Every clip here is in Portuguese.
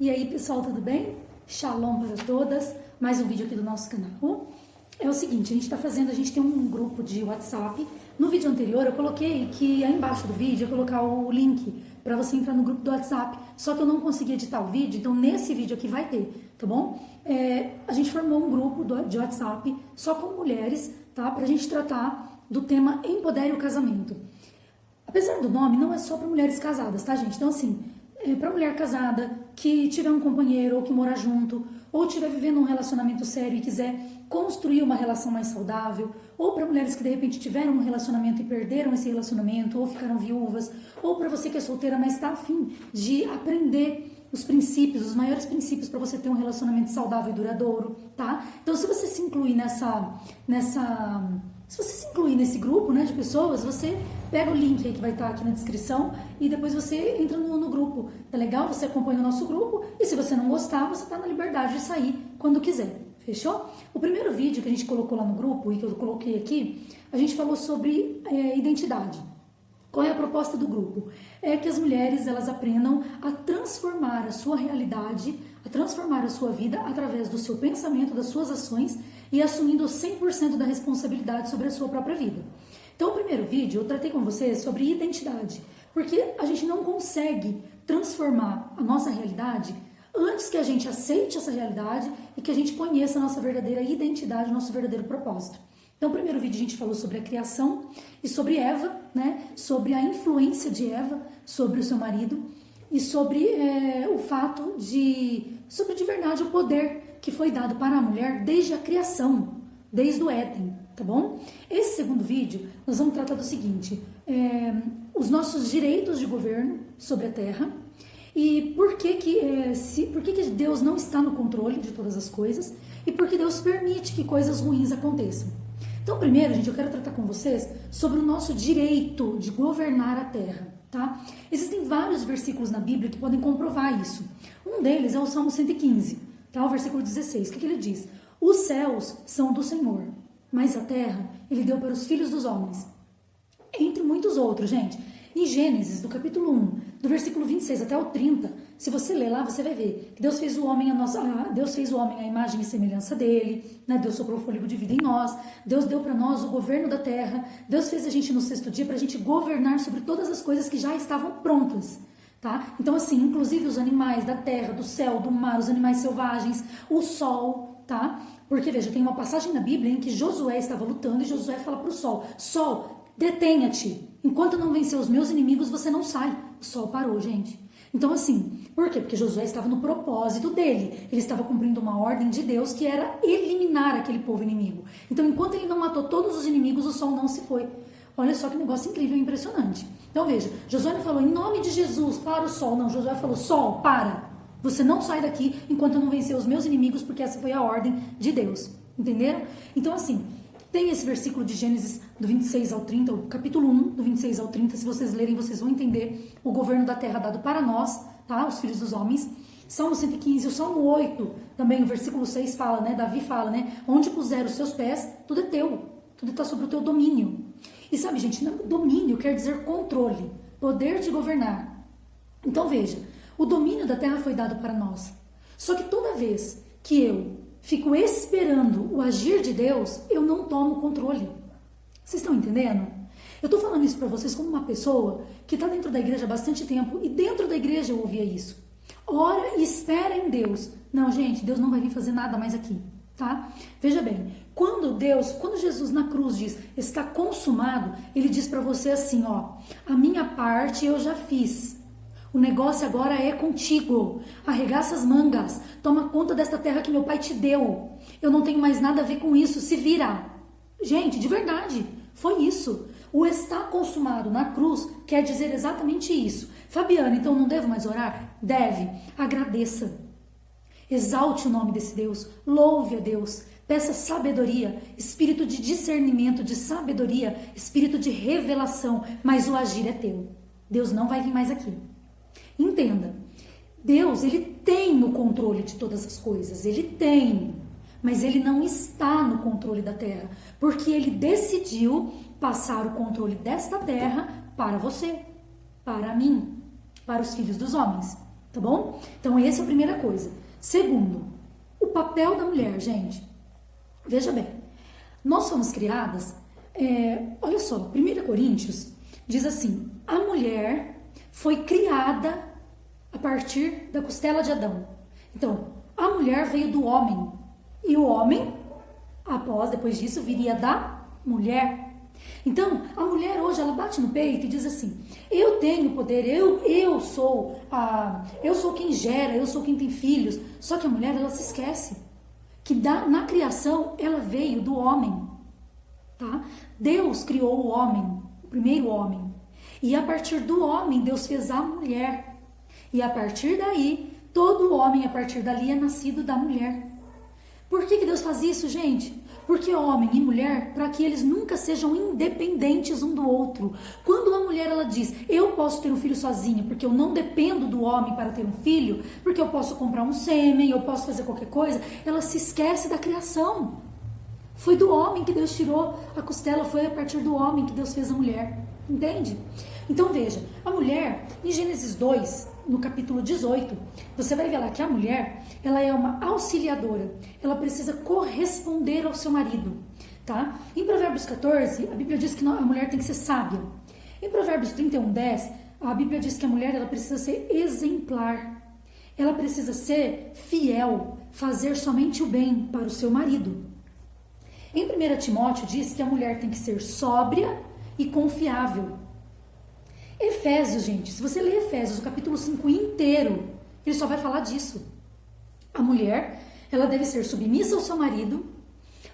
E aí pessoal, tudo bem? Shalom para todas, mais um vídeo aqui do nosso canal. É o seguinte, a gente tem um grupo de WhatsApp. No vídeo anterior eu coloquei que aí embaixo do vídeo eu colocar o link para você entrar no grupo do WhatsApp, só que eu não consegui editar o vídeo, então nesse vídeo aqui vai ter, tá bom? A gente formou um grupo de WhatsApp só com mulheres, tá? Pra gente tratar do tema Empodere o Casamento. Apesar do nome, não é só para mulheres casadas, tá, gente? Então, assim, para mulher casada que tiver um companheiro ou que mora junto, ou estiver vivendo um relacionamento sério e quiser construir uma relação mais saudável, ou para mulheres que de repente tiveram um relacionamento e perderam esse relacionamento, ou ficaram viúvas, ou para você que é solteira, mas está afim de aprender os princípios, os maiores princípios para você ter um relacionamento saudável e duradouro, tá? Então, se você se incluir se você se incluir nesse grupo, né, de pessoas, você pega o link aí que vai estar aqui na descrição e depois você entra no grupo, tá legal? Você acompanha o nosso grupo e se você não gostar, você tá na liberdade de sair quando quiser, fechou? O primeiro vídeo que a gente colocou lá no grupo e que eu coloquei aqui, a gente falou sobre identidade. Qual é a proposta do grupo? É que as mulheres elas aprendam a transformar a sua realidade, a transformar a sua vida através do seu pensamento, das suas ações e assumindo 100% da responsabilidade sobre a sua própria vida. Então, o primeiro vídeo eu tratei com vocês sobre identidade, porque a gente não consegue transformar a nossa realidade antes que a gente aceite essa realidade e que a gente conheça a nossa verdadeira identidade, o nosso verdadeiro propósito. Então, no primeiro vídeo a gente falou sobre a criação e sobre Eva, né? Sobre a influência de Eva sobre o seu marido e sobre o fato sobre de verdade o poder que foi dado para a mulher desde a criação, desde o Éden, tá bom? Esse segundo vídeo nós vamos tratar do seguinte, os nossos direitos de governo sobre a terra e por que Deus não está no controle de todas as coisas e por que Deus permite que coisas ruins aconteçam. Então, primeiro, gente, eu quero tratar com vocês sobre o nosso direito de governar a terra, tá? Existem vários versículos na Bíblia que podem comprovar isso. Um deles é o Salmo 115, tá? O versículo 16, o que ele diz? Os céus são do Senhor, mas a terra ele deu para os filhos dos homens. Entre muitos outros, gente. Em Gênesis, do capítulo 1, do versículo 26 até o 30, se você ler lá, você vai ver que Deus fez o homem à imagem e semelhança dele, né? Deus soprou o fôlego de vida em nós, Deus deu para nós o governo da terra, Deus fez a gente no sexto dia para a gente governar sobre todas as coisas que já estavam prontas, tá? Então, assim, inclusive os animais da terra, do céu, do mar, os animais selvagens, o sol, tá? Porque, veja, tem uma passagem na Bíblia em que Josué estava lutando e Josué fala para o sol, sol, detenha-te. Enquanto eu não vencer os meus inimigos, você não sai. O sol parou, gente. Então, assim, por quê? Porque Josué estava no propósito dele. Ele estava cumprindo uma ordem de Deus que era eliminar aquele povo inimigo. Então, enquanto ele não matou todos os inimigos, o sol não se foi. Olha só que negócio incrível e impressionante. Então, veja, Josué não falou, em nome de Jesus, para o sol. Não, Josué falou, sol, para. Você não sai daqui enquanto eu não vencer os meus inimigos, porque essa foi a ordem de Deus. Entenderam? Então, assim, tem esse versículo de Gênesis do 26 ao 30, o capítulo 1, do 26 ao 30, se vocês lerem, vocês vão entender o governo da terra dado para nós, tá? Os filhos dos homens. Salmo 115, o Salmo 8, também o versículo 6 fala, né? Davi fala, né? Onde puser os seus pés, tudo é teu, tudo está sobre o teu domínio. E sabe, gente, domínio quer dizer controle, poder de governar. Então veja, o domínio da terra foi dado para nós. Só que toda vez que eu fico esperando o agir de Deus, eu não tomo controle. Vocês estão entendendo? Eu estou falando isso para vocês como uma pessoa que está dentro da igreja há bastante tempo e dentro da igreja eu ouvia isso. Ora e espera em Deus. Não, gente, Deus não vai vir fazer nada mais aqui, tá? Veja bem, quando Jesus na cruz diz, está consumado, ele diz para você assim, ó, a minha parte eu já fiz. O negócio agora é contigo. Arregaça as mangas. Toma conta desta terra que meu pai te deu. Eu não tenho mais nada a ver com isso. Se vira. Gente, de verdade, foi isso. O está consumado na cruz quer dizer exatamente isso. Fabiana, então não devo mais orar? Deve. Agradeça. Exalte o nome desse Deus. Louve a Deus. Peça sabedoria, espírito de discernimento, de sabedoria, espírito de revelação. Mas o agir é teu. Deus não vai vir mais aqui. Entenda, Deus, ele tem o controle de todas as coisas, ele tem, mas ele não está no controle da terra, porque ele decidiu passar o controle desta terra para você, para mim, para os filhos dos homens, tá bom? Então essa é a primeira coisa. Segundo, o papel da mulher, gente. Veja bem, nós fomos criadas, olha só, 1 Coríntios diz assim, a mulher foi criada a partir da costela de Adão. Então, a mulher veio do homem, e o homem, depois disso, viria da mulher. Então, a mulher hoje, ela bate no peito e diz assim, eu tenho poder, eu sou quem gera, eu sou quem tem filhos. Só que a mulher, ela se esquece que na criação, ela veio do homem, tá? Deus criou o homem, o primeiro homem. E a partir do homem, Deus fez a mulher. E a partir daí, todo homem, a partir dali, é nascido da mulher. Por que Deus faz isso, gente? Porque homem e mulher, para que eles nunca sejam independentes um do outro. Quando a mulher, ela diz, eu posso ter um filho sozinha, porque eu não dependo do homem para ter um filho, porque eu posso comprar um sêmen, eu posso fazer qualquer coisa, ela se esquece da criação. Foi do homem que Deus tirou a costela, foi a partir do homem que Deus fez a mulher. Entende? Então veja, a mulher, em Gênesis 2, no capítulo 18, você vai ver lá que a mulher, ela é uma auxiliadora, ela precisa corresponder ao seu marido, tá? Em Provérbios 14, a Bíblia diz que a mulher tem que ser sábia. Em Provérbios 31:10, a Bíblia diz que a mulher, ela precisa ser exemplar, ela precisa ser fiel, fazer somente o bem para o seu marido. Em 1 Timóteo diz que a mulher tem que ser sóbria e confiável. Efésios, gente, se você ler Efésios, o capítulo 5 inteiro, ele só vai falar disso. A mulher, ela deve ser submissa ao seu marido,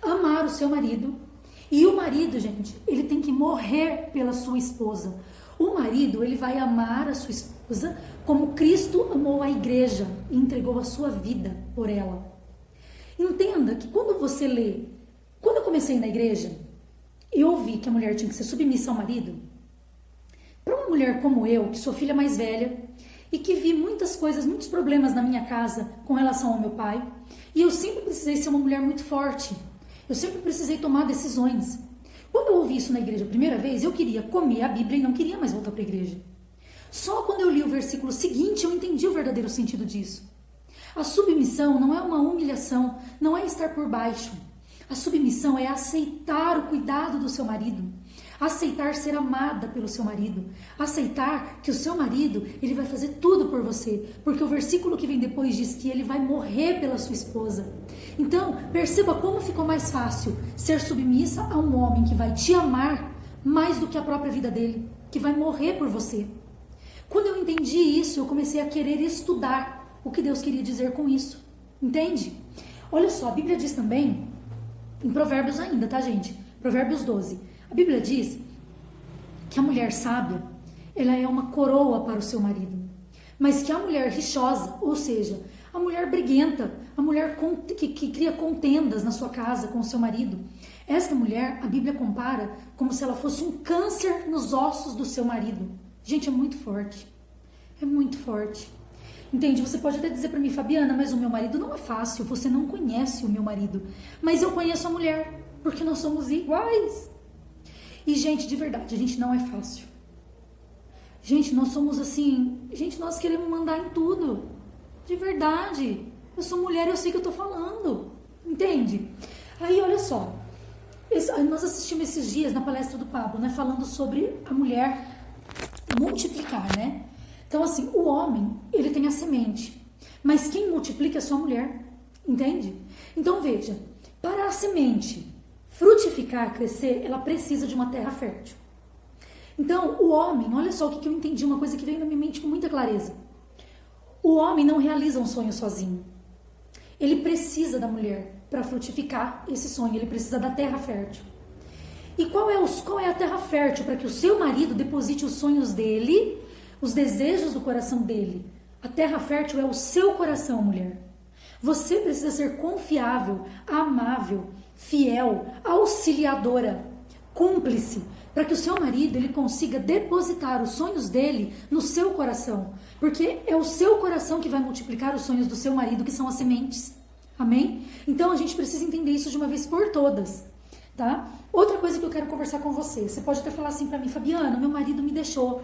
amar o seu marido, e o marido, gente, ele tem que morrer pela sua esposa. O marido, ele vai amar a sua esposa como Cristo amou a igreja e entregou a sua vida por ela. Entenda que quando você lê, quando eu comecei na igreja, eu ouvi que a mulher tinha que ser submissa ao marido. Para uma mulher como eu, que sou filha mais velha e que vi muitas coisas, muitos problemas na minha casa com relação ao meu pai, e eu sempre precisei ser uma mulher muito forte, eu sempre precisei tomar decisões. Quando eu ouvi isso na igreja a primeira vez, eu queria comer a Bíblia e não queria mais voltar para a igreja. Só quando eu li o versículo seguinte, eu entendi o verdadeiro sentido disso. A submissão não é uma humilhação, não é estar por baixo. A submissão é aceitar o cuidado do seu marido, aceitar ser amada pelo seu marido, aceitar que o seu marido, ele vai fazer tudo por você, porque o versículo que vem depois diz que ele vai morrer pela sua esposa. Então, perceba como ficou mais fácil ser submissa a um homem que vai te amar mais do que a própria vida dele, que vai morrer por você. Quando eu entendi isso, eu comecei a querer estudar o que Deus queria dizer com isso, entende? Olha só, a Bíblia diz também, em Provérbios ainda, tá, gente? Provérbios 12. A Bíblia diz que a mulher sábia, ela é uma coroa para o seu marido. Mas que a mulher rixosa, ou seja, a mulher briguenta, a mulher que cria contendas na sua casa com o seu marido, esta mulher, a Bíblia compara como se ela fosse um câncer nos ossos do seu marido. Gente, é muito forte. É muito forte. Entende? Você pode até dizer para mim, Fabiana, mas o meu marido não é fácil, você não conhece o meu marido. Mas eu conheço a mulher, porque nós somos iguais. E, gente, de verdade, a gente não é fácil. Gente, nós somos assim, gente, nós queremos mandar em tudo. De verdade. Eu sou mulher, eu sei o que eu tô falando. Entende? Aí, olha só. Nós assistimos esses dias na palestra do Pablo, né? Falando sobre a mulher multiplicar, né? Então, assim, o homem, ele tem a semente, mas quem multiplica é só a mulher, entende? Então, veja, para a semente frutificar, crescer, ela precisa de uma terra fértil. Então, o homem, olha só o que eu entendi, uma coisa que veio na minha mente com muita clareza. O homem não realiza um sonho sozinho. Ele precisa da mulher para frutificar esse sonho, ele precisa da terra fértil. E qual é a terra fértil para que o seu marido deposite os sonhos dele, os desejos do coração dele? A terra fértil é o seu coração, mulher. Você precisa ser confiável, amável, fiel, auxiliadora, cúmplice, para que o seu marido ele consiga depositar os sonhos dele no seu coração. Porque é o seu coração que vai multiplicar os sonhos do seu marido, que são as sementes. Amém? Então a gente precisa entender isso de uma vez por todas. Tá? Outra coisa que eu quero conversar com você. Você pode até falar assim para mim, Fabiana, meu marido me deixou.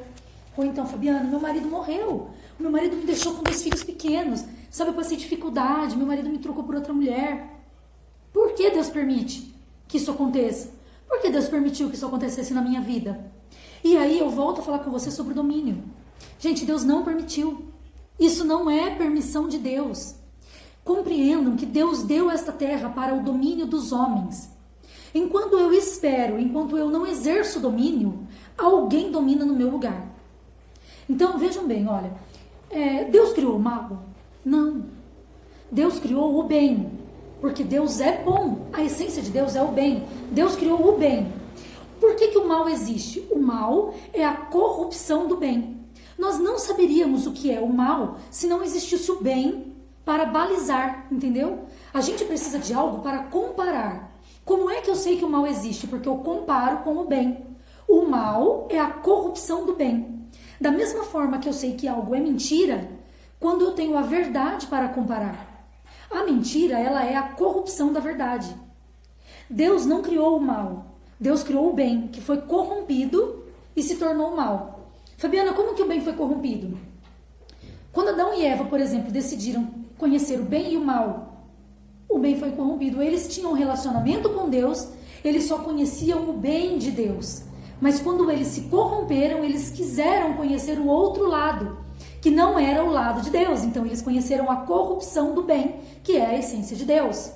Ou então, Fabiana, meu marido morreu. Meu marido me deixou com 2 filhos pequenos. Sabe, eu passei dificuldade, meu marido me trocou por outra mulher. Por que Deus permite que isso aconteça? Por que Deus permitiu que isso acontecesse na minha vida? E aí eu volto a falar com você sobre o domínio. Gente, Deus não permitiu. Isso não é permissão de Deus. Compreendam que Deus deu esta terra para o domínio dos homens. Enquanto eu espero, enquanto eu não exerço domínio, alguém domina no meu lugar. Então vejam bem, olha, Deus criou o mal? Não. Deus criou o bem, porque Deus é bom. A essência de Deus é o bem. Deus criou o bem. Por que o mal existe? O mal é a corrupção do bem. Nós não saberíamos o que é o mal se não existisse o bem para balizar, entendeu? A gente precisa de algo para comparar. Como é que eu sei que o mal existe? Porque eu comparo com o bem. O mal é a corrupção do bem. Da mesma forma que eu sei que algo é mentira, quando eu tenho a verdade para comparar. A mentira, ela é a corrupção da verdade. Deus não criou o mal. Deus criou o bem, que foi corrompido e se tornou mal. Fabiana, como que o bem foi corrompido? Quando Adão e Eva, por exemplo, decidiram conhecer o bem e o mal, o bem foi corrompido. Eles tinham um relacionamento com Deus, eles só conheciam o bem de Deus. Mas quando eles se corromperam, eles quiseram conhecer o outro lado, que não era o lado de Deus. Então eles conheceram a corrupção do bem, que é a essência de Deus.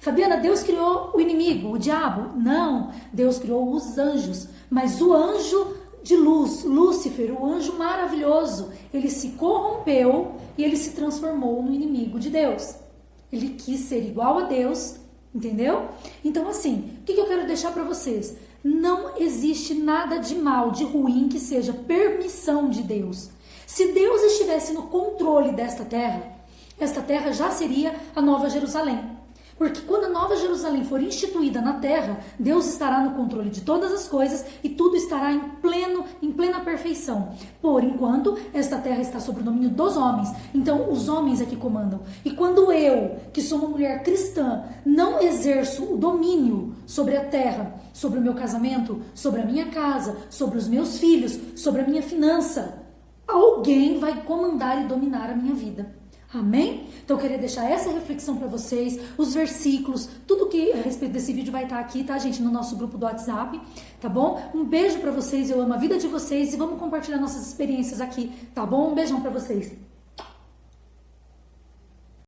Fabiana, Deus criou o inimigo, o diabo? Não, Deus criou os anjos. Mas o anjo de luz, Lúcifer, o anjo maravilhoso, ele se corrompeu e ele se transformou no inimigo de Deus. Ele quis ser igual a Deus, entendeu? Então assim, o que eu quero deixar para vocês? Não existe nada de mal, de ruim que seja permissão de Deus. Se Deus estivesse no controle desta terra, esta terra já seria a Nova Jerusalém. Porque quando a Nova Jerusalém for instituída na terra, Deus estará no controle de todas as coisas e tudo estará em plena perfeição. Por enquanto, esta terra está sob o domínio dos homens. Então, os homens é que comandam. E quando eu, que sou uma mulher cristã, não exerço o domínio sobre a terra, sobre o meu casamento, sobre a minha casa, sobre os meus filhos, sobre a minha finança, alguém vai comandar e dominar a minha vida. Amém? Então eu queria deixar essa reflexão para vocês, os versículos, tudo que a respeito desse vídeo vai estar aqui, tá, gente, no nosso grupo do WhatsApp, tá bom? Um beijo para vocês, eu amo a vida de vocês e vamos compartilhar nossas experiências aqui, tá bom? Um beijão para vocês.